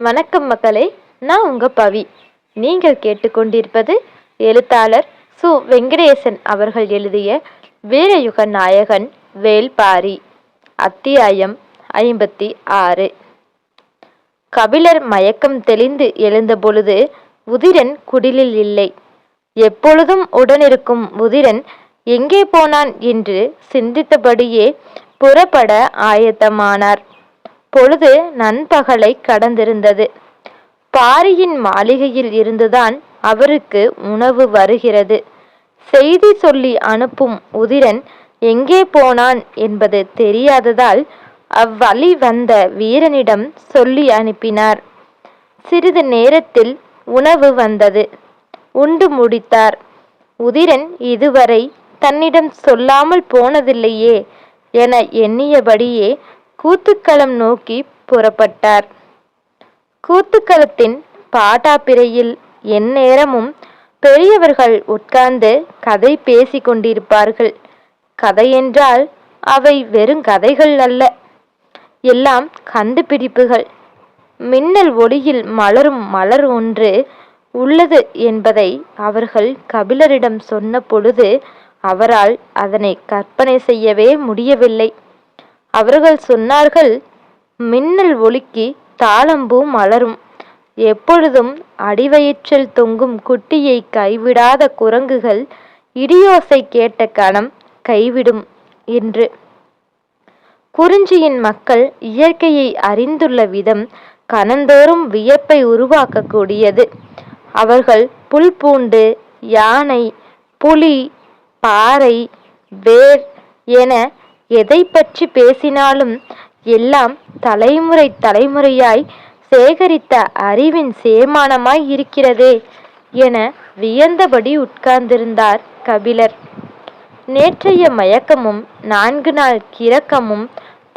வணக்கம் மக்களே, நான் உங்க பவி. நீங்கள் கேட்டுக்கொண்டிருப்பது எழுத்தாளர் சு. வெங்கடேசன் அவர்கள் எழுதிய வீரயுக நாயகன் வேள்பாரி. அத்தியாயம் 56. கபிலர் மயக்கம் தெளிந்து எழுந்தபொழுது உதிரன் குடிலில் இல்லை. எப்பொழுதும் உடனிருக்கும் உதிரன் எங்கே போனான் என்று சிந்தித்தபடியே புறப்பட ஆயத்தமானார். பொழுது நண்பகலை கடந்திருந்தது. பாரியின் மாளிகையில் இருந்துதான் அவருக்கு உணவு வருகிறது. செய்தி சொல்லி அனுப்பும் உதிரன் எங்கே போனான் என்பது தெரியாததால் அவ்வழி வந்த வீரனிடம் சொல்லி அனுப்பினார். சிறிது நேரத்தில் உணவு வந்தது. உண்டு முடித்தார். உதிரன் இதுவரை தன்னிடம் சொல்லாமல் போனதில்லையே என எண்ணியபடியே கூத்துக்களம் நோக்கி புறப்பட்டார். கூத்துக்களத்தின் பாட்டாப்பிரையில் எந்நேரமும் பெரியவர்கள் உட்கார்ந்து கதை பேசி கொண்டிருப்பார்கள். கதையென்றால் அவை வெறும் கதைகள் அல்ல, எல்லாம் கண்டுபிடிப்புகள். மின்னல் ஒளியில் மலரும் மலர் ஒன்று உள்ளது என்பதை அவர்கள் கபிலரிடம் சொன்ன பொழுது அவரால் அதனை கற்பனை செய்யவே முடியவில்லை. அவர்கள் சொன்னார்கள், மின்னல் ஒளிக்கு தாளம்பூ மலரும். எப்பொழுதும் அடிவயிற்றில் தொங்கும் குட்டியை கைவிடாத குரங்குகள் இடியோசை கேட்ட கணம் கைவிடும் என்று. குறிஞ்சியின் மக்கள் இயற்கையை அறிந்துள்ள விதம் கணந்தோறும் வியப்பை உருவாக்கக்கூடியது. அவர்கள் புல் பூண்டு, யானை, புலி, பாறை, வேர் என எதை பற்றி பேசினாலும் எல்லாம் தலைமுறை தலைமுறையாய் சேகரித்த அறிவின் சேர்மானமாய் இருக்கிறதே என வியந்தபடி உட்கார்ந்திருந்தார் கபிலர். நேற்றைய மயக்கமும் 4 நாள் கிறக்கமும்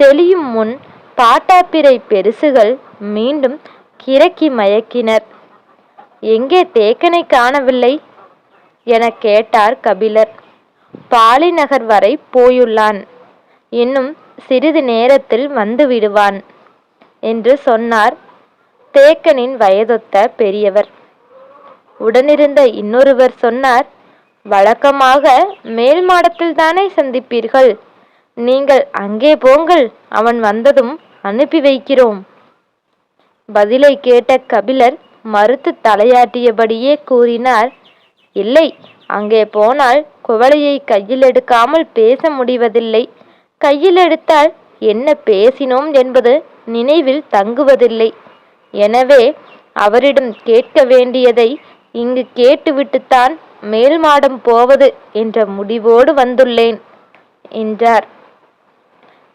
தெளியும் முன் பாட்டாப்பிரை பெருசுகள் மீண்டும் கிறக்கி மயக்கினர். எங்கே தேக்கனை காணவில்லை என கேட்டார் கபிலர். பாலிநகர் வரை போயுள்ளான், இன்னும் சிறிது நேரத்தில் வந்து விடுவான் என்று சொன்னார் தேக்கனின் வயதொத்த பெரியவர். உடனிருந்த இன்னொருவர் சொன்னார், வழக்கமாக மேல் மாடத்தில் தானே சந்திப்பீர்கள், நீங்கள் அங்கே போங்கள், அவன் வந்ததும் அனுப்பி வைக்கிறோம். பதிலை கேட்ட கபிலர் மறுத்து தலையாட்டியபடியே கூறினார், இல்லை, அங்கே போனால் குவளையை கையில் எடுக்காமல் பேச முடிவதில்லை. கையில் எடுத்தால் என்ன பேசினோம் என்பது நினைவில் தங்குவதில்லை. எனவே அவரிடம் கேட்க வேண்டியதை இங்கு கேட்டுவிட்டுத்தான் மேல் மாடம் போவது என்ற முடிவோடு வந்துள்ளேன் என்றார்.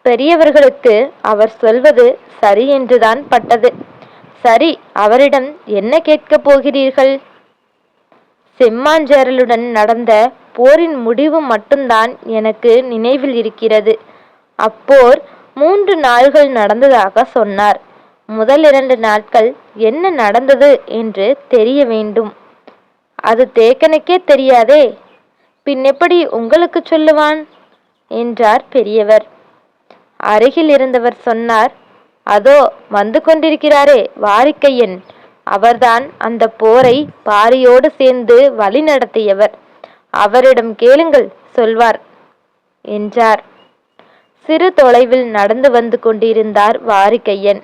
பெரியவர்களுக்கு அவர் சொல்வது சரி என்றுதான் பட்டது. சரி, அவரிடம் என்ன கேட்கப் போகிறீர்கள்? செம்மாஞ்சேரலுடன் நடந்த போரின் முடிவு மட்டும்தான் எனக்கு நினைவில் இருக்கிறது. அப்போர் 3 நாள்கள் நடந்ததாக சொன்னார். முதல் 2 நாட்கள் என்ன நடந்தது என்று தெரிய வேண்டும். அது தேக்கனுக்கே தெரியாதே, பின்னெப்படி உங்களுக்கு சொல்லுவான் என்றார் பெரியவர். அருகில் இருந்தவர் சொன்னார், அதோ வந்து கொண்டிருக்கிறாரே வாரிக்கையன், அவர்தான் அந்த போரை பாரியோடு சேர்ந்து வழி நடத்தியவர். அவரிடம் கேளுங்கள், சொல்வார் என்றார். சிறு தொலைவில் நடந்து வந்து கொண்டிருந்தார் வாரிக்கையன்.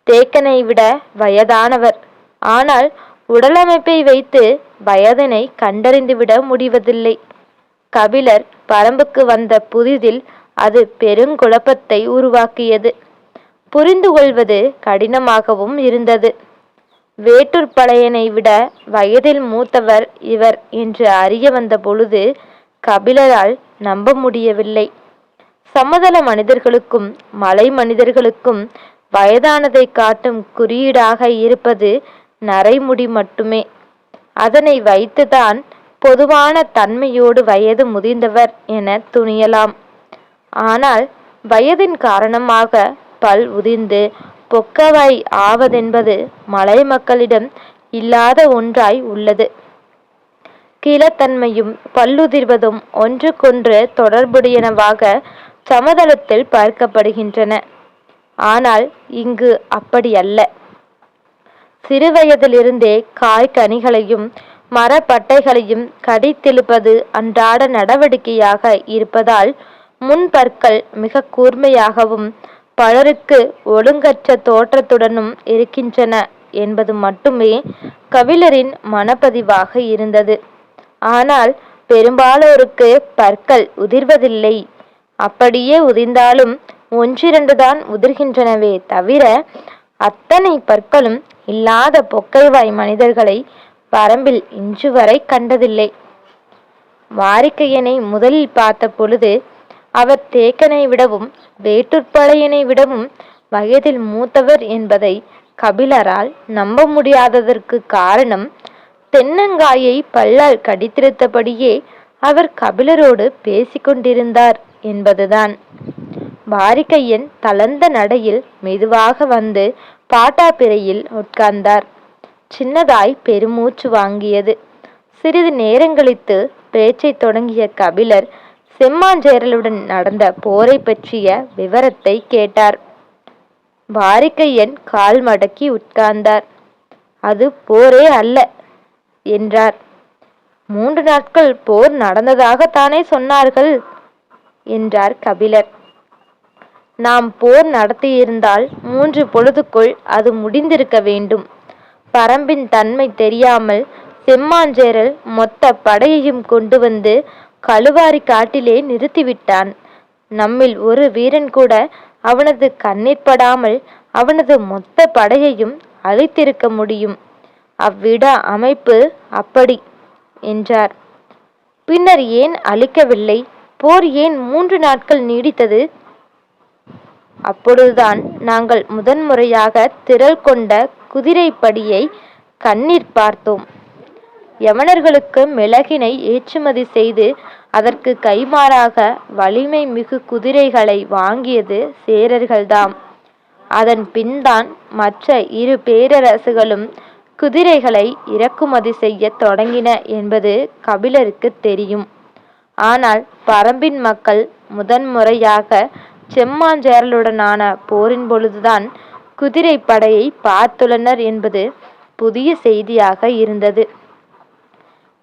தேக்கனை விட வயதானவர். ஆனால் உடலமைப்பை வைத்து வயதினை கண்டறிந்துவிட முடிவதில்லை. கபிலர் பரம்புக்கு வந்த புதிதில் அது பெருங்குழப்பத்தை உருவாக்கியது. புரிந்து கொள்வது கடினமாகவும் இருந்தது. வேட்டூர் பழையனை விட வயதில் மூத்தவர் இவர் என்று அறிய வந்த பொழுது கபிலரால் நம்ப முடியவில்லை. சமதள மனிதர்களுக்கும் மலை மனிதர்களுக்கும் வயதானதை காட்டும் குறியீடாக இருப்பது நரைமுடி மட்டுமே. அதனை வைத்துதான் பொதுவான தன்மையோடு வயது முதிர்ந்தவர் என துணியலாம். ஆனால் வயதின் காரணமாக பல் உதிர்ந்து பொக்கவாய் ஆவதென்பது மலை மக்களிடம் இல்லாத ஒன்றாய் உள்ளது. கிளத்தன்மையும் பல்லுதிர்வதும் ஒன்றுக்கொன்று தொடர்புடையனவாக சமதளத்தில் பார்க்கப்படுகின்றன. ஆனால் இங்கு அப்படி அல்ல. சிறுவயதிலிருந்தே காய்கனிகளையும் மரப்பட்டைகளையும் கடித்தெழுப்பது அன்றாட நடவடிக்கையாக இருப்பதால் முன்பற்கள் மிக கூர்மையாகவும் பலருக்கு ஒழுங்கற்ற தோற்றத்துடனும் இருக்கின்றன என்பது மட்டுமே கபிலரின் மனப்பதிவாக இருந்தது. ஆனால் பெரும்பாலோருக்கு பற்கள் உதிர்வதில்லை. அப்படியே உதிர்ந்தாலும் ஒன்றிரண்டு தான் உதிர்கின்றனவே தவிர அத்தனை பற்களும் இல்லாத பொக்கைவாய் மனிதர்களை வரம்பில் இன்று வரை கண்டதில்லை. வாரிக்கையனை முதலில் பார்த்த பொழுது அவர் தேக்கனை விடவும் வேட்டுப்பழையனை விடவும் வயதில் மூத்தவர் என்பதை கபிலரால் நம்ப முடியாததற்கு காரணம் தென்னங்காயை பல்லால் கடித்திருத்தபடியே அவர் கபிலரோடு பேசிக்கொண்டிருந்தார் என்பதுதான். வாரிக்கையன் தளர்ந்த நடையில் மெதுவாக வந்து பாட்டாப்பிரையில் உட்கார்ந்தார். சின்னதாய் பெருமூச்சு வாங்கியது. சிறிது நேரங்களித்து பேச்சை தொடங்கிய கபிலர் செம்மாஞ்சேரலுடன் நடந்த போரை பற்றிய விவரத்தை கேட்டார். வாரிக்கையன் கால் மடக்கி உட்கார்ந்தார். அது போரே அல்ல என்றார். 3 நாட்கள் போர் நடந்ததாகத்தானே சொன்னார்கள் என்றார் கபிலர். நாம் போர் நடத்தியிருந்தால் 3 பொழுதுக்குள் அது முடிந்திருக்க வேண்டும். பரம்பின் தன்மை தெரியாமல் செம்மாஞ்சேரல் மொத்த படையையும் கொண்டு வந்து கழுவாரி காட்டிலே நிறுத்திவிட்டான். நம்மில் ஒரு வீரன் கூட அவனது கண்ணீர் படாமல் அவனது மொத்த படையையும் அழித்திருக்க முடியும். அவ்விட அமைப்பு அப்படி என்றார். பின்னர் ஏன் அழிக்கவில்லை? போர் ஏன் 3 நாட்கள் நீடித்தது? அப்பொழுதுதான் நாங்கள் முதன்முறையாக திரள் கொண்ட குதிரைப்படியை கண்ணீர் பார்த்தோம். யவனர்களுக்கு மிளகினை ஏற்றுமதி செய்து அதற்கு கைமாறாக வலிமை மிகு குதிரைகளை வாங்கியது சேரர்கள்தாம். அதன் பின்தான் மற்ற 2 பேரரசுகளும் குதிரைகளை இறக்குமதி செய்ய தொடங்கின என்பது கபிலருக்கு தெரியும். ஆனால் பரம்பின் மக்கள் முதன்முறையாக செம்மாஞ்சேரலுடனான போரின் பொழுதுதான் குதிரை படையை பார்த்துள்ளனர் என்பது புதிய செய்தியாக இருந்தது.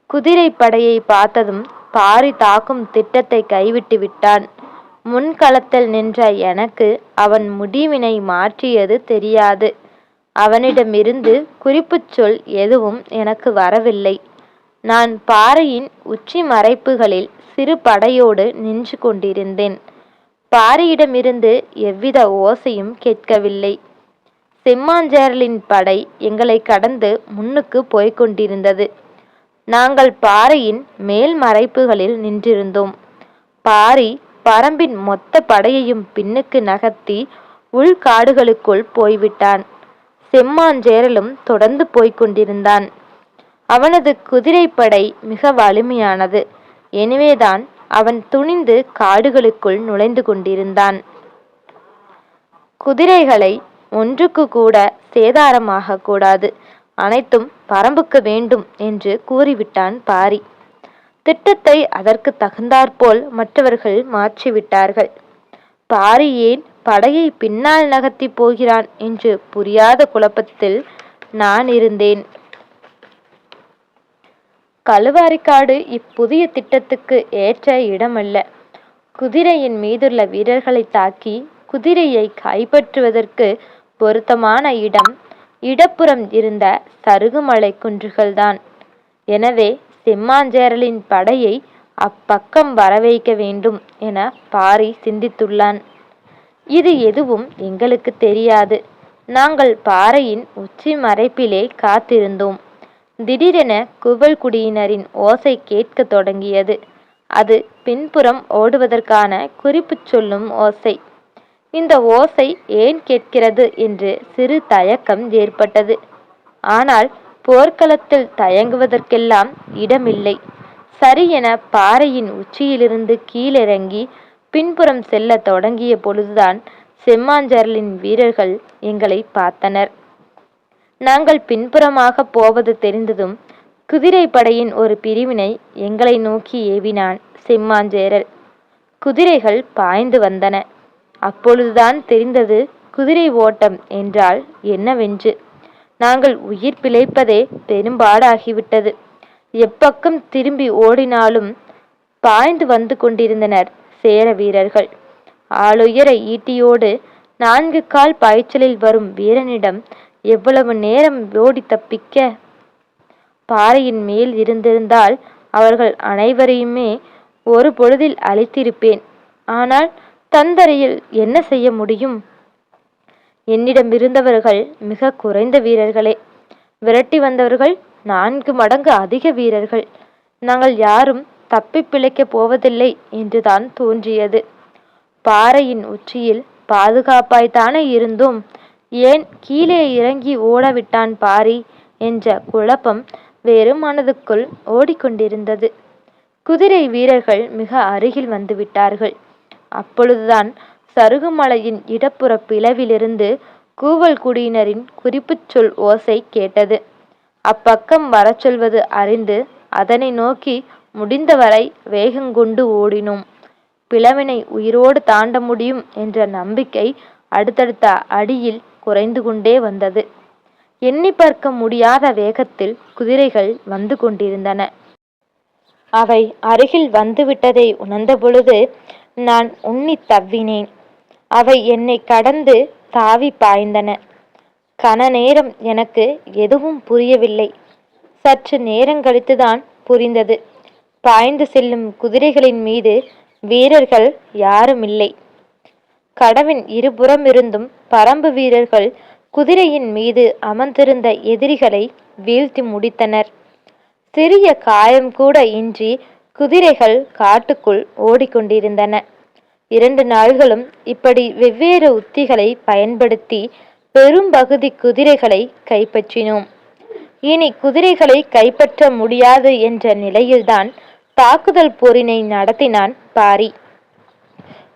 குதிரை படையை பார்த்ததும் பாரி தாக்கும் திட்டத்தை கைவிட்டு விட்டான். முன்களத்தில் நின்ற எனக்கு அவன் முடிவினை மாற்றியது தெரியாது. அவனிடமிருந்து குறிப்புச் சொல் எதுவும் எனக்கு வரவில்லை. நான் பாறையின் உச்சி மறைப்புகளில் சிறு படையோடு நின்று கொண்டிருந்தேன். பாரியிடமிருந்து எவ்வித ஓசையும் கேட்கவில்லை. செம்மாஞ்சேரலின் படை எங்களை கடந்து முன்னுக்கு போய்கொண்டிருந்தது. நாங்கள் பாறையின் மேல் மறைப்புகளில் நின்றிருந்தோம். பாரி பரம்பின் மொத்த படையையும் பின்னுக்கு நகர்த்தி உள்காடுகளுக்குள் போய்விட்டான். செம்மாஞ்சேரலும் தொடர்ந்து போய்கொண்டிருந்தான். அவனது குதிரைப்படை மிக வலிமையானது. எனவேதான் அவன் துணிந்து காடுகளுக்குள் நுழைந்து கொண்டிருந்தான். குதிரைகளை ஒன்றுக்கு கூட சேதாரமாக கூடாது, அனைத்தும் பரம்புக்கு வேண்டும் என்று கூறிவிட்டான் பாரி. திட்டத்தை அதற்கு தகுந்தாற்போல் மற்றவர்கள் மாற்றிவிட்டார்கள். பாரி ஏன் படையை பின்னால் நகர்த்தி போகிறான் என்று புரியாத குழப்பத்தில் நான் இருந்தேன். கழுவாரிக்காடு இப்புதிய திட்டத்துக்கு ஏற்ற இடமல்ல. குதிரையின் மீதுள்ள வீரர்களை தாக்கி குதிரையை கைப்பற்றுவதற்கு பொருத்தமான இடம் இடப்புறம் இருந்த சருகுமலை குன்றுகள்தான். எனவே செம்மாஞ்சேரலின் படையை அப்பக்கம் வரவைக்க வேண்டும் என பாரி சிந்தித்துள்ளான். இது எதுவும் எங்களுக்கு தெரியாது. நாங்கள் பாறையின் உச்சி மறைப்பிலே காத்திருந்தோம். திடீரென குவல்குடியினரின் ஓசை கேட்க தொடங்கியது. அது பின்புறம் ஓடுவதற்கான குறிப்பு சொல்லும் ஓசை. இந்த ஓசை ஏன் கேட்கிறது என்று சிறு தயக்கம் ஏற்பட்டது. ஆனால் போர்க்களத்தில் தயங்குவதற்கெல்லாம் இடமில்லை. சரி என பாறையின் உச்சியிலிருந்து கீழிறங்கி பின்புறம் செல்ல தொடங்கிய பொழுதுதான் செம்மாஞ்சேரலின் வீரர்கள் எங்களை பார்த்தனர். நாங்கள் பின்புறமாக போவது தெரிந்ததும் குதிரை படையின் ஒரு பிரிவினை எங்களை நோக்கி ஏவினான் செம்மாஞ்சேரல். குதிரைகள் பாய்ந்து வந்தன. அப்பொழுதுதான் தெரிந்தது குதிரை ஓட்டம் என்றால் என்னவென்று. நாங்கள் உயிர் பிழைப்பதே பெரும்பாடாகிவிட்டது. எப்பக்கம் திரும்பி ஓடினாலும் பாய்ந்து வந்து கொண்டிருந்தனர் சேர வீரர்கள். ஆளுயர ஈட்டியோடு 4 கால் பாய்ச்சலில் வரும் வீரனிடம் எவ்வளவு நேரம் ஓடி தப்பிக்க? பாறையின் மேல் இருந்திருந்தால் அவர்கள் அனைவரையுமே ஒரு பொழுதில் அழித்திருப்பேன். ஆனால் தந்தரையில் என்ன செய்ய முடியும்? என்னிடம் இருந்தவர்கள் மிக குறைந்த வீரர்களே. விரட்டி வந்தவர்கள் 4 மடங்கு அதிக வீரர்கள். நாங்கள் யாரும் தப்பி பிழைக்கப் போவதில்லை என்றுதான் தோன்றியது. பாறையின் உச்சியில் பாதுகாப்பாய்த்தானே இருந்தோம், ஏன் கீழே இறங்கி ஓடவிட்டான் பாரி என்ற குழப்பம் வேறு மனதுக்குள் ஓடிக்கொண்டிருந்தது. குதிரை வீரர்கள் மிக அருகில் வந்துவிட்டார்கள். அப்பொழுதுதான் சருகுமலையின் இடப்புற பிளவிலிருந்து கூவல் குடியினரின் குறிப்புச் சொல் ஓசை கேட்டது. அப்பக்கம் வரச் சொல்வது அறிந்து அதனை நோக்கி முடிந்தவரை வேகங்கொண்டு ஓடினோம். பிளவினை உயிரோடு தாண்ட முடியும் என்ற நம்பிக்கை அடுத்தடுத்த அடியில் குறைந்து கொண்டே வந்தது. எண்ணி பார்க்க முடியாத வேகத்தில் குதிரைகள் வந்து கொண்டிருந்தன. அவை அருகில் வந்துவிட்டதை உணர்ந்த பொழுது நான் உண்ணி தவ்வினேன். அவை என்னை கடந்து தாவி பாய்ந்தன. கன நேரம் எனக்கு எதுவும் புரியவில்லை. சற்று நேரங்கழித்துதான் புரிந்தது. பாய்ந்து செல்லும் குதிரைகளின் மீது வீரர்கள் யாருமில்லை. கடவின் இருபுறமிருந்தும் பரம்பு வீரர்கள் குதிரையின் மீது அமர்ந்திருந்த எதிரிகளை வீழ்த்தி முடித்தனர். சிறிய காயம் கூட இன்றி குதிரைகள் காட்டுக்குள் ஓடிக்கொண்டிருந்தன. 2 நாள்களும் இப்படி வெவ்வேறு உத்திகளை பயன்படுத்தி பெரும்பகுதி குதிரைகளை கைப்பற்றினோம். இனி குதிரைகளை கைப்பற்ற முடியாது என்ற நிலையில்தான் தாக்குதல் போரினை நடத்தினான் பாரி.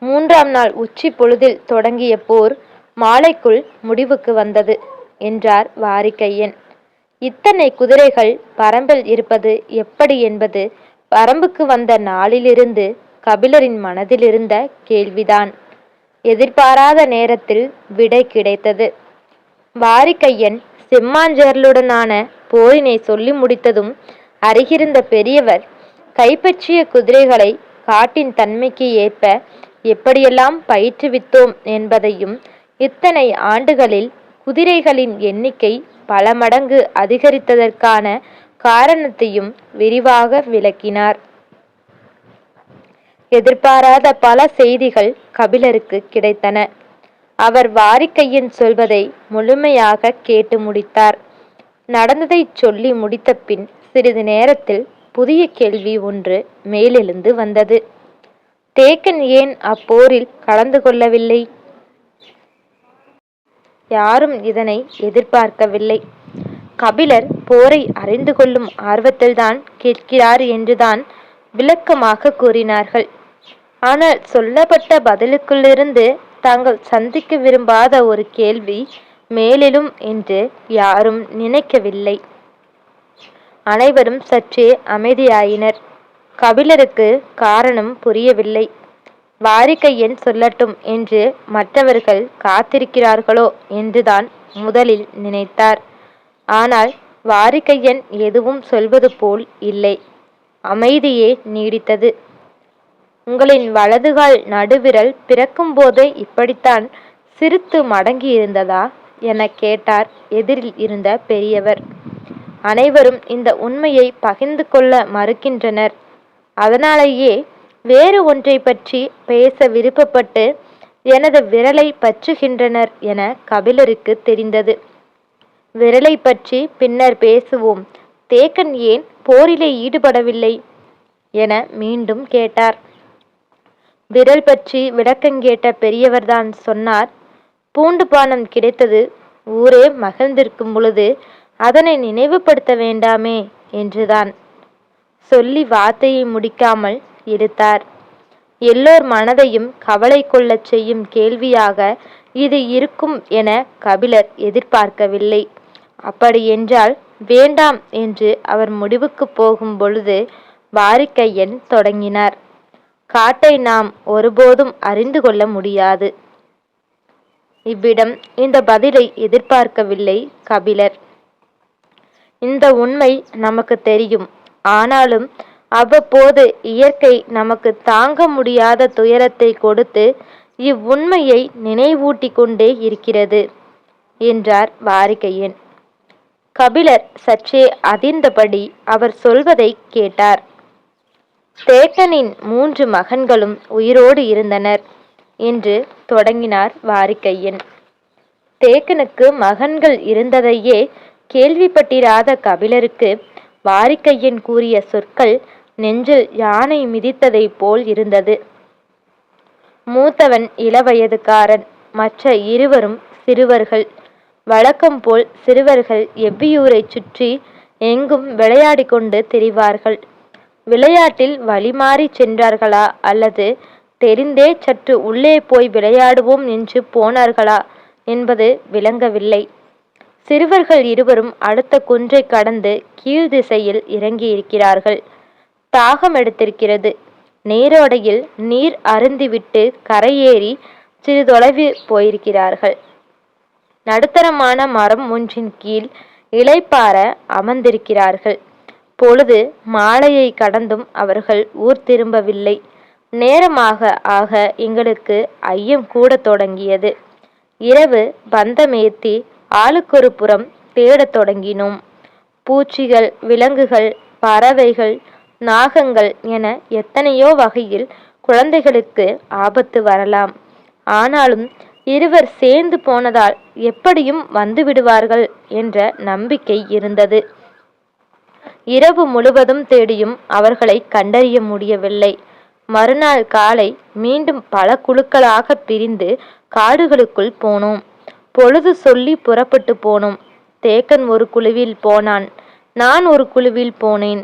3ஆம் நாள் உச்சி பொழுதில் தொடங்கிய போர் மாலைக்குள் முடிவுக்கு வந்தது என்றார் வாரிக்கையன். இத்தனை குதிரைகள் பரம்பில் இருப்பது எப்படி என்பது பரம்புக்கு வந்த நாளிலிருந்து கபிலரின் மனதிலிருந்த கேள்விதான். எதிர்பாராத நேரத்தில் விடை கிடைத்தது. வாரிக்கையன் செம்மாஞ்சேரலுடனான போரினை சொல்லி முடித்ததும் அருகிருந்த பெரியவர் கைப்பற்றிய குதிரைகளை காட்டின் தன்மைக்கு ஏற்ப எப்படியெல்லாம் பயிற்றுவித்தோம் என்பதையும் இத்தனை ஆண்டுகளில் குதிரைகளின் எண்ணிக்கை பல மடங்கு அதிகரித்ததற்கான காரணத்தையும் விரிவாக விளக்கினார். எதிர்பாராத பல செய்திகள் கபிலருக்கு கிடைத்தன. அவர் வாரிக்கையன் சொல்வதை முழுமையாக கேட்டு முடித்தார். நடந்ததை சொல்லி முடித்த பின் சிறிது நேரத்தில் புதிய கேள்வி ஒன்று மேலெழுந்து வந்தது. தேக்கன் ஏன் அப்போரில் கலந்து கொள்ளவில்லை? யாரும் இதனை எதிர்பார்க்கவில்லை. கபிலர் போரை அறிந்து கொள்ளும் ஆர்வத்தில்தான் கேட்கிறார் என்றுதான் விளக்கமாக கூறினார்கள். ஆனால் சொல்லப்பட்ட பதிலுக்குள்ளிருந்து தாங்கள் சந்திக்க விரும்பாத ஒரு கேள்வி மேலெழும் என்று யாரும் நினைக்கவில்லை. அனைவரும் சற்றே அமைதியாயினர். கபிலருக்கு காரணம் புரியவில்லை. வாரிக்கையன் சொல்லட்டும் என்று மற்றவர்கள் காத்திருக்கிறார்களோ என்றுதான் முதலில் நினைத்தார். ஆனால் வாரிக்கையன் எதுவும் சொல்வது போல் இல்லை. அமைதியே நீடித்தது. உங்களின் வலதுகால் நடுவிரல் பிறக்கும் போதே இப்படித்தான் சிரித்து மடங்கி இருந்ததா என கேட்டார் எதிரில் இருந்த பெரியவர். அனைவரும் இந்த உண்மையை பகிர்ந்து கொள்ள மறுக்கின்றனர். அதனாலேயே வேறு ஒன்றை பற்றி பேச விருப்பப்பட்டு எனது விரலை பற்றுகின்றனர் என கபிலருக்கு தெரிந்தது. விரலை பற்றி பின்னர் பேசுவோம். தேக்கன் ஏன் போரிலே ஈடுபடவில்லை என மீண்டும் கேட்டார். விரல் பற்றி விளக்கங்கேட்ட பெரியவர்தான் சொன்னார். பூண்டு பானம் கிடைத்தது ஊரே மகிழ்ந்திருக்கும் பொழுது அதனை நினைவுபடுத்த வேண்டாமே என்றுதான். சொல்லி வார்த்தையை முடிக்காமல் இழுத்தார். எல்லோர் மனதையும் கவலை கொள்ளச் செய்யும் கேள்வியாக இது இருக்கும் என கபிலர் எதிர்பார்க்கவில்லை. அப்படியென்றால் வேண்டாம் என்று அவர் முடிவுக்கு போகும் பொழுது வாரிக்கையன் தொடங்கினார். காட்டை நாம் ஒருபோதும் அறிந்து கொள்ள முடியாது. இவ்விடம் இந்த பதிலை எதிர்பார்க்கவில்லை கபிலர். இந்த உண்மை நமக்கு தெரியும். ஆனாலும் அவ்வப்போது இயற்கை நமக்கு தாங்க முடியாத துயரத்தை கொடுத்து இவ்வுண்மையை நினைவூட்டிக் கொண்டே இருக்கிறது என்றார் வாரிகையன். கபிலர் சற்றே அதிர்ந்தபடி அவர் சொல்வதை கேட்டார். தேக்கனின் 3 மகன்களும் உயிரோடு இருந்தனர் என்று தொடங்கினார் வாரிகையன். தேக்கனுக்கு மகன்கள் இருந்ததையே கேள்விப்பட்டிராத கபிலருக்கு வாரிகையன் கூறிய சொற்கள் நெஞ்சில் யானை மிதித்ததைப் போல் இருந்தது. மூத்தவன் இளவயதுக்காரன், மற்ற இருவரும் சிறுவர்கள். வழக்கம் போல் சிறுவர்கள் எவ்வியூரைச் சுற்றி எங்கும் விளையாடி கொண்டு திரிவார்கள். விளையாட்டில் வழிமாறி சென்றார்களா அல்லது தெரிந்தே சற்று உள்ளே போய் விளையாடுவோம் என்று போனார்களா என்பது விளங்கவில்லை. சிறுவர்கள் இருவரும் அடுத்த குன்றை கடந்து கீழ் திசையில் இறங்கியிருக்கிறார்கள். தாகம் எடுத்திருக்கிறது. நீரோடையில் நீர் அருந்திவிட்டு கரையேறி சிறிதொலைவு போயிருக்கிறார்கள். நடுத்தரமான மரம் ஒன்றின் கீழ் இளைப்பாற அமர்ந்திருக்கிறார்கள். பொழுது மாலையை கடந்தும் அவர்கள் ஊர் திரும்பவில்லை. நேரமாக ஆக எங்களுக்கு ஐயம் கூட தொடங்கியது. இரவு பந்தமேத்தி ஆளுக்கொரு புறம் தேடத் தொடங்கினோம். பூச்சிகள், விலங்குகள், பறவைகள், நாகங்கள் என எத்தனையோ வகையில் குழந்தைகளுக்கு ஆபத்து வரலாம். ஆனாலும் இருவர் சேர்ந்து போனதால் எப்படியும் வந்து விடுவார்கள் என்ற நம்பிக்கை இருந்தது. இரவு முழுவதும் தேடியும் அவர்களை கண்டறிய முடியவில்லை. மறுநாள் காலை மீண்டும் பல குழுக்களாக பிரிந்து காடுகளுக்குள் போனோம். பொழுது சொல்லி புறப்பட்டு போனோம். தேக்கன் ஒரு குழுவில் போனான். நான் ஒரு குழுவில் போனேன்.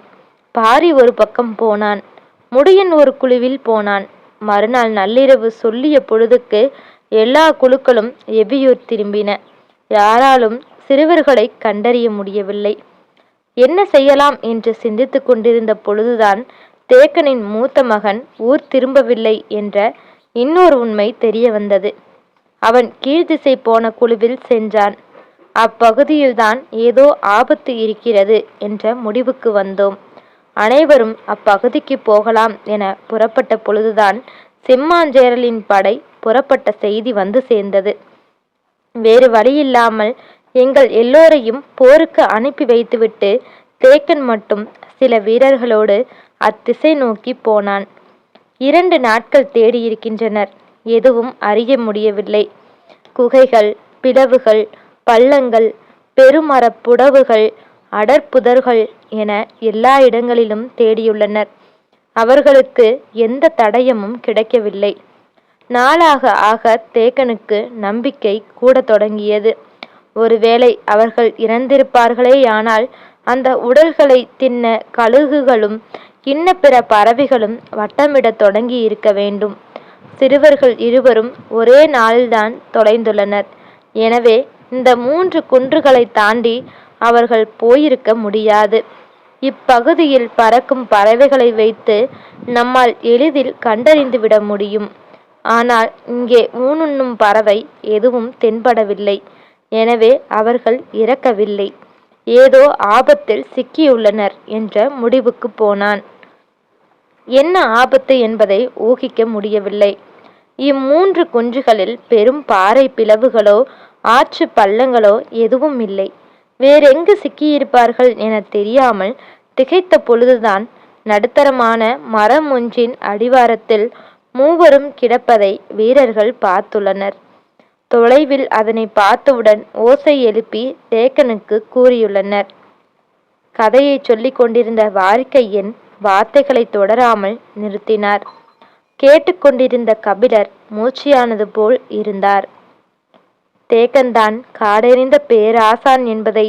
பாரி ஒரு பக்கம் போனான். முடியன் ஒரு குழுவில் போனான். மறுநாள் நள்ளிரவு சொல்லிய பொழுதுக்கு எல்லா குழுக்களும் எவ்வியூர் திரும்பின. யாராலும் சிறுவர்களை கண்டறிய முடியவில்லை. என்ன செய்யலாம் என்று சிந்தித்து கொண்டிருந்த பொழுதுதான் தேக்கனின் மூத்த மகன் ஊர் திரும்பவில்லை என்ற இன்னொரு உண்மை தெரிய வந்தது. அவன் கீழ்திசை போன குழுவில் சென்றான். அப்பகுதியில்தான் ஏதோ ஆபத்து இருக்கிறது என்ற முடிவுக்கு வந்தோம். அனைவரும் அப்பகுதிக்கு போகலாம் என புறப்பட்ட பொழுதுதான் செம்மாஞ்சேரலின் படை புறப்பட்ட செய்தி வந்து சேர்ந்தது. வேறு வழியில்லாமல் எங்கள் எல்லோரையும் போருக்கு அனுப்பி வைத்துவிட்டு தேக்கன் மட்டும் சில வீரர்களோடு அத்திசை நோக்கி போனான். 2 நாட்கள் தேடியிருக்கின்றனர். எதுவும் அறிய முடியவில்லை. குகைகள், பிளவுகள், பள்ளங்கள், பெருமரப் புடவுகள், அடர்புதர்கள் என எல்லா இடங்களிலும் தேடியுள்ளனர். அவர்களுக்கு எந்த தடயமும் கிடைக்கவில்லை. நாளாக ஆக தேக்கனுக்கு நம்பிக்கை கூட தொடங்கியது. ஒருவேளை அவர்கள் இறந்திருப்பார்களேயானால் அந்த உடல்களை தின்ன கழுகுகளும் இன்ன பிற பறவைகளும் வட்டமிடத் தொடங்கி இருக்க வேண்டும். சிறுவர்கள் இருவரும் ஒரே நாளில்தான் தொலைந்துள்ளனர். எனவே இந்த 3 குன்றுகளை தாண்டி அவர்கள் போயிருக்க முடியாது. இப்பகுதியில் பறக்கும் பறவைகளை வைத்து நம்மால் எளிதில் கண்டறிந்து விட முடியும். ஆனால் இங்கே ஊனுண்ணும் பறவை எதுவும் தென்படவில்லை. எனவே அவர்கள் இறக்கவில்லை, ஏதோ ஆபத்தில் சிக்கியுள்ளனர் என்ற முடிவுக்கு போனான். என்ன ஆபத்து என்பதை ஊகிக்க முடியவில்லை. இம்3 குன்றுகளில் பெரும் பாறை பிளவுகளோ ஆற்று பள்ளங்களோ எதுவும் இல்லை. வேறெங்கு சிக்கியிருப்பார்கள் என தெரியாமல் திகைத்த பொழுதுதான் நடுத்தரமான மரம் ஒன்றின் அடிவாரத்தில் 3 கிடப்பதை வீரர்கள் பார்த்துள்ளனர். தொலைவில் அதனை பார்த்தவுடன் ஓசை எழுப்பி தேக்கனுக்கு கூறியுள்ளனர். கதையை சொல்லிக் கொண்டிருந்த வாரிகையன் வார்த்தைகளை தொடராமல் நிறுத்தினார். கேட்டுக்கொண்டிருந்த கபிலர் மூச்சியானது போல் இருந்தார். தேக்கன்தான் காடெறிந்த பேராசான் என்பதை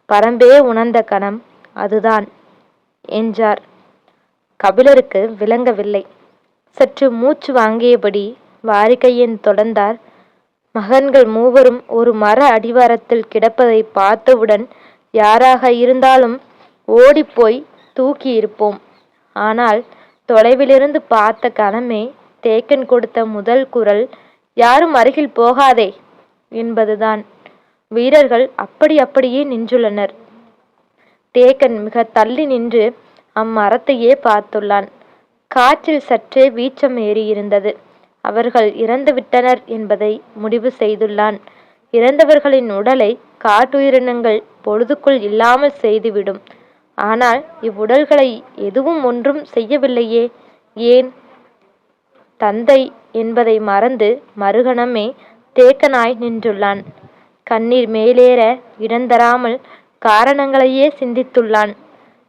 பரம்பே உணர்ந்த கணம் அதுதான் என்றார். கபிலருக்கு விளங்கவில்லை. சற்று மூச்சு வாங்கியபடி வாரிகையன் தொடர்ந்தார். மகன்கள் 3 ஒரு மர அடிவாரத்தில் கிடப்பதை பார்த்தவுடன் யாராக இருந்தாலும் ஓடிப்போய் தூக்கி இருப்போம். ஆனால் தொலைவிலிருந்து பார்த்த கணமே தேக்கன் கொடுத்த முதல் குரல் யாரும் அருகில் போகாதே என்பதுதான். வீரர்கள் அப்படியே நின்றுள்ளனர். தேக்கன் மிக தள்ளி நின்று அம்மரத்தையே பார்த்துள்ளான். காற்றில் சற்றே வீச்சம் ஏறியிருந்தது. அவர்கள் இறந்துவிட்டனர் என்பதை முடிவு செய்துள்ளான். இறந்தவர்களின் உடலை காட்டுயிரினங்கள் பொழுதுக்குள் இல்லாமல் செய்துவிடும். ஆனால் இவ்வுடல்களை எதுவும் ஒன்றும் செய்யவில்லையே, ஏன்? தந்தை என்பதை மறந்து மறுகணமே தேக்கனாய் நின்றுள்ளான். கண்ணீர் மேலேற இடந்தராமல் காரணங்களையே சிந்தித்துள்ளான்.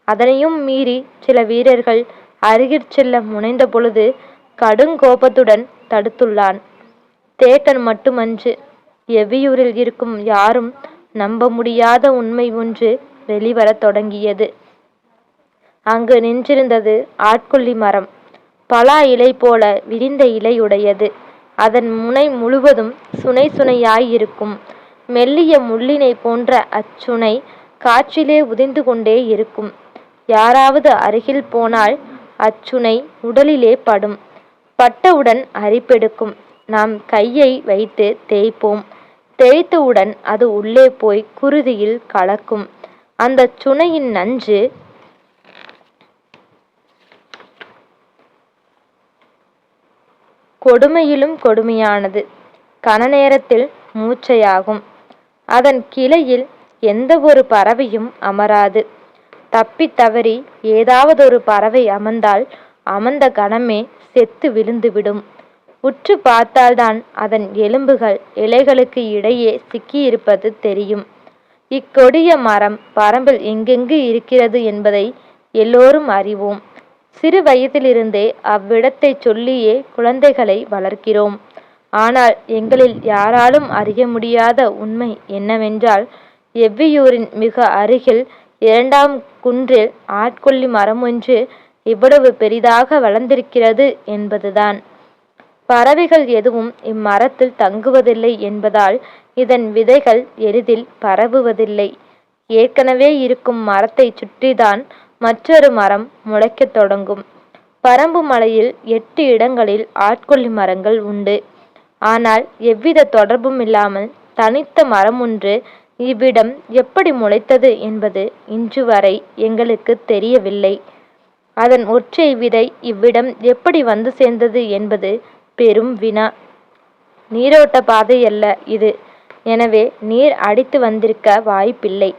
அதனையும் மீறி சில வீரர்கள் அருகிற் செல்ல முனைந்த பொழுது கடுங்கோபத்துடன் தடுத்துள்ளான். தேக்கன் மட்டுமன்று, எவ்வியூரில் இருக்கும் யாரும் நம்ப முடியாத உண்மை ஒன்று வெளிவரத் தொடங்கியது. அங்கு நின்றிருந்தது ஆட்கொல்லி மரம். பலா இலை போல விரிந்த இலையுடையது. அதன் முனை முழுவதும் சுனை சுனையாயிருக்கும். மெல்லிய முள்ளினை போன்ற அச்சுனை காற்றிலே உதிர்ந்து கொண்டே இருக்கும். யாராவது அருகில் போனால் அச்சுனை உடலிலே படும். பட்டவுடன் அரிப்பெடுக்கும். நாம் கையை வைத்து தேய்ப்போம். தேய்த்தவுடன் அது உள்ளே போய் குருதியில் கலக்கும். அந்த சுனையின் நஞ்சு கொடுமையிலும் கொடுமையானது. கன நேரத்தில் மூச்சையாகும். அதன் கிளையில் எந்த ஒரு பறவையும் அமராது. தப்பி தவறி ஏதாவதொரு பறவை அமர்ந்தால் அமர்ந்த கணமே செத்து விழுந்துவிடும். உற்று பார்த்தால்தான் அதன் எலும்புகள் இலைகளுக்கு இடையே சிக்கியிருப்பது தெரியும். இக்கொடிய மரம் பரம்பில் எங்கெங்கு இருக்கிறது என்பதை எல்லோரும் அறிவோம். சிறு வயதிலிருந்தே அவ்விடத்தை சொல்லியே குழந்தைகளை வளர்க்கிறோம். ஆனால் எங்களில் யாராலும் அறிய முடியாத உண்மை என்னவென்றால், எவ்வியூரின் மிக அருகில் 2ஆம் குன்றில் ஆட்கொல்லி மரம் ஒன்று இவ்வளவு பெரிதாக வளர்ந்திருக்கிறது என்பதுதான். பறவைகள் எதுவும் இம்மரத்தில் தங்குவதில்லை என்பதால் இதன் விதைகள் எளிதில் பரவுவதில்லை. ஏற்கனவே இருக்கும் மரத்தை சுற்றிதான் மற்றொரு மரம் முளைக்கத் தொடங்கும். பரம்பு மலையில் 8 இடங்களில் ஆட்கொல்லி மரங்கள் உண்டு. ஆனால் எவ்வித தொடர்பும் இல்லாமல் தனித்த மரம் ஒன்று இவ்விடம் எப்படி முளைத்தது என்பது இன்று வரை எங்களுக்கு தெரியவில்லை. அதன் ஒற்றை விதை இவ்விடம் எப்படி வந்து சேர்ந்தது என்பது பெரும் வினா. நீரோட்ட பாதை அல்ல இது. எனவே நீர் அடித்து வந்திருக்க வாய்ப்பில்லை.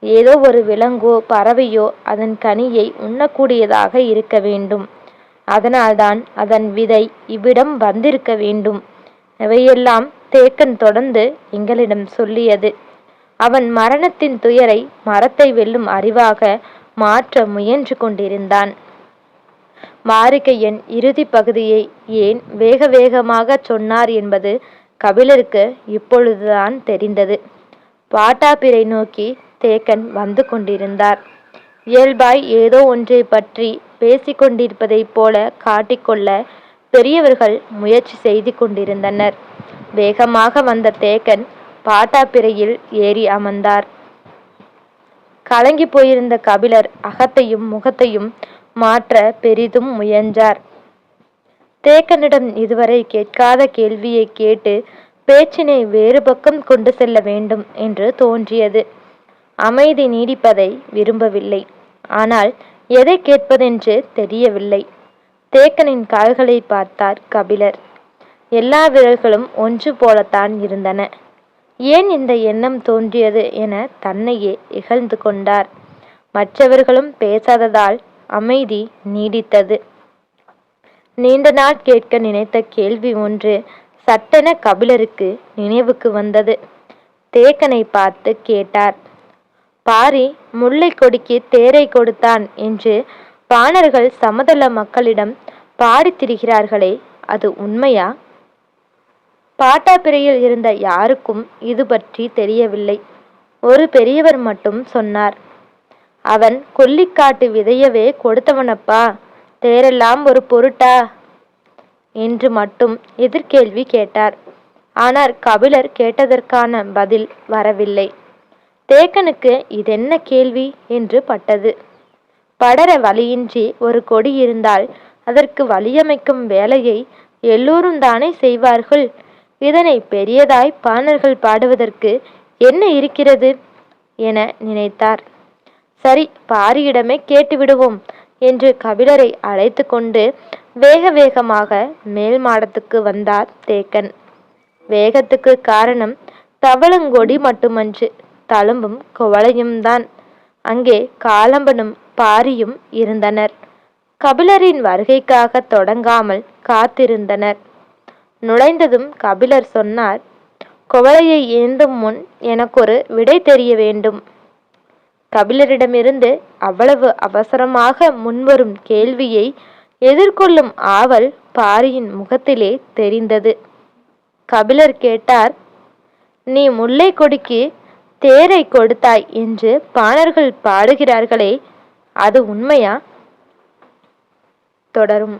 ஏதோ ஒரு விலங்கோ பறவையோ அதன் கனியை உண்ணக்கூடியதாக இருக்க வேண்டும். அதனால்தான் அதன் விதை இவ்விடம் வந்திருக்க வேண்டும். இவையெல்லாம் தேக்கன் தொடர்ந்து எங்களிடம் சொல்லியது. அவன் மரணத்தின் துயரை மரத்தை வெல்லும் அறிவாக மாற்ற முயன்று கொண்டிருந்தான். மாரிகையன் இறுதி பகுதியை ஏன் வேக வேகமாக சொன்னார் என்பது கபிலருக்கு இப்பொழுதுதான் தெரிந்தது. வாட்டாபிரை நோக்கி தேக்கன் வந்து கொண்டிருந்தார். இயல்பாய் ஏதோ ஒன்றை பற்றி பேசிக்கொண்டிருப்பதைப் போல காட்டிக்கொள்ள பெரியவர்கள் முயற்சி செய்து கொண்டிருந்தனர். வேகமாக வந்த தேக்கன் பாட்டாப்பிரையில் ஏறி அமர்ந்தார். கலங்கி போயிருந்த கபிலர் அகத்தையும் முகத்தையும் மாற்ற பெரிதும் முயன்றார். தேக்கனிடம் இதுவரை கேட்காத கேள்வியை கேட்டு பேச்சினை வேறு பக்கம் கொண்டு செல்ல வேண்டும் என்று தோன்றியது. அமைதி நீடிப்பதை விரும்பவில்லை. ஆனால் எதை கேட்பதென்று தெரியவில்லை. தேக்கனின் கால்களை பார்த்தார் கபிலர். எல்லா விரல்களும் ஒன்று போலத்தான் இருந்தன. ஏன் இந்த எண்ணம் தோன்றியது என தன்னையே இகழ்ந்து கொண்டார். மற்றவர்களும் பேசாததால் அமைதி நீடித்தது. நீண்ட நாள் கேட்க நினைத்த கேள்வி ஒன்று சட்டென கபிலருக்கு நினைவுக்கு வந்தது. தேக்கனை பார்த்து கேட்டார். பாரி முல்லை கொடிக்கு தேரை கொடுத்தான் என்று பாணர்கள் சமதள மக்களிடம் பாடித் திரிகிறார்களே, அது உண்மையா? பாட்டாப்பிரையில் இருந்த யாருக்கும் இது பற்றி தெரியவில்லை. ஒரு பெரியவர் மட்டும் சொன்னார். அவன் கொல்லிக்காட்டு விதையவே கொடுத்தவனப்பா, தேரெல்லாம் ஒரு பொருட்டா என்று மட்டும் எதிர்கேள்வி கேட்டார். ஆனால் கபிலர் கேட்டதற்கான பதில் வரவில்லை. தேக்கனுக்கு இதென்ன கேள்வி என்று பட்டது. படர வழியின்றி ஒரு கொடி இருந்தால் அதற்கு வழியமைக்கும் வேலையை எல்லோரும் தானே செய்வார்கள். இதனை பெரியதாய் பாணர்கள் பாடுவதற்கு என்ன இருக்கிறது என நினைத்தார். சரி, பாரியிடமே கேட்டு விடுவோம் என்று கபிலரை அழைத்து கொண்டு வேக வேகமாக மேல் மாடத்துக்கு வந்தார் தேக்கன். வேகத்துக்கு காரணம் தவளங்கொடி மட்டுமன்று, தழும்பும் குவளையும் தான். அங்கே காலம்பனும் பாரியும் இருந்தனர். கபிலரின் வருகைக்காக தொடங்காமல் காத்திருந்தனர். நுழைந்ததும் கபிலர் சொன்னார், குவளையை ஏந்தும் முன் எனக்கொரு விடை தெரிய வேண்டும். கபிலரிடமிருந்து அவ்வளவு அவசரமாக முன்வரும் கேள்வியை எதிர்கொள்ளும் ஆவல் பாரியின் முகத்திலே தெரிந்தது. கபிலர் கேட்டார், நீ முல்லை கொடிக்கு தேரை கொடுத்தாய் என்று பாணர்கள் பாடுகிறார்களே, அது உண்மையா? தொடரும்.